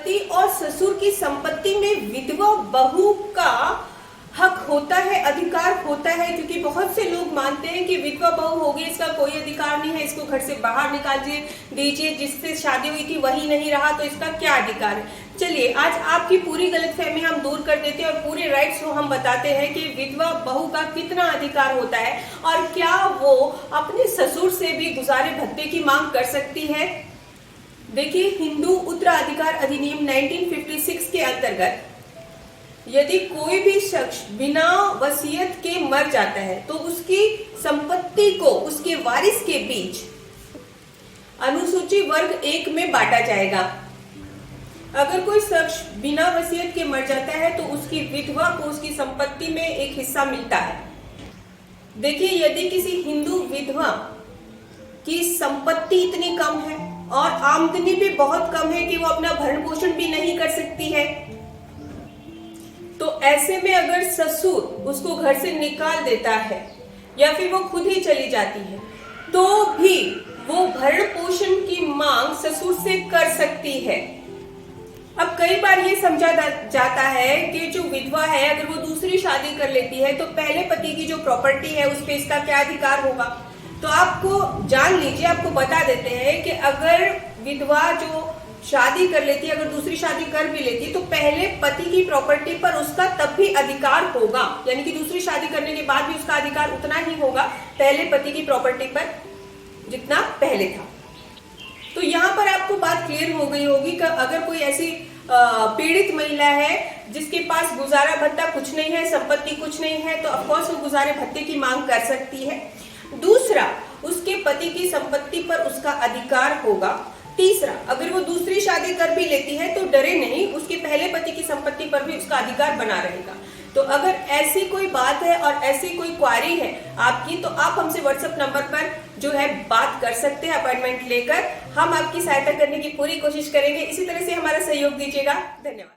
पति और ससुर की संपत्ति में विधवा बहू का हक होता है, अधिकार होता है, क्योंकि बहुत से लोग मानते हैं कि विधवा बहू होगी, इसका कोई अधिकार नहीं है, इसको घर से बाहर निकाल दीजिए, जिससे शादी हुई थी वही नहीं रहा तो इसका क्या अधिकार है। चलिए आज आपकी पूरी गलतफहमी हम दूर कर देते हैं और पूरे राइट्स को हम बताते हैं कि विधवा बहू का कितना अधिकार होता है और क्या वो अपने ससुर से भी गुजारे भत्ते की मांग कर सकती है। देखिए, हिंदू उत्तराधिकार अधिनियम 1956 के अंतर्गत यदि कोई भी शख्स बिना वसीयत के मर जाता है तो उसकी संपत्ति को उसके वारिस के बीच अनुसूची वर्ग 1 में बांटा जाएगा। अगर कोई शख्स बिना वसीयत के मर जाता है तो उसकी विधवा को उसकी संपत्ति में एक हिस्सा मिलता है। देखिए, यदि किसी हिंदू विधवा की संपत्ति इतनी कम है और आमदनी भी बहुत कम है कि वो अपना भरण पोषण भी नहीं कर सकती है, तो ऐसे में अगर ससुर उसको घर से निकाल देता है या फिर वो खुद ही चली जाती है तो भी वो भरण पोषण की मांग ससुर से कर सकती है। अब कई बार ये समझा जाता है कि जो विधवा है अगर वो दूसरी शादी कर लेती है तो पहले पति की जो प्रॉपर्टी है उस पे इसका क्या अधिकार होगा। तो आपको जान लीजिए, आपको बता देते हैं कि अगर विधवा जो शादी कर लेती है, अगर दूसरी शादी कर भी लेती है तो पहले पति की प्रॉपर्टी पर उसका तब भी अधिकार होगा, यानी कि दूसरी शादी करने के बाद भी उसका अधिकार उतना ही होगा पहले पति की प्रॉपर्टी पर जितना पहले था। तो यहाँ पर आपको बात क्लियर हो गई होगी कि अगर कोई ऐसी पीड़ित महिला है जिसके पास गुजारा भत्ता कुछ नहीं है, संपत्ति कुछ नहीं है, तो ऑफकोर्स वो गुजारे भत्ते की मांग कर सकती है। दूसरा, उसके पति की संपत्ति पर उसका अधिकार होगा। तीसरा, अगर वो दूसरी शादी कर भी लेती है तो डरे नहीं, उसके पहले पति की संपत्ति पर भी उसका अधिकार बना रहेगा। तो अगर ऐसी कोई बात है और ऐसी कोई क्वारी है आपकी तो आप हमसे व्हाट्सएप नंबर पर जो है बात कर सकते हैं अपॉइंटमेंट लेकर। हम आपकी सहायता करने की पूरी कोशिश करेंगे। इसी तरह से हमारा सहयोग दीजिएगा। धन्यवाद।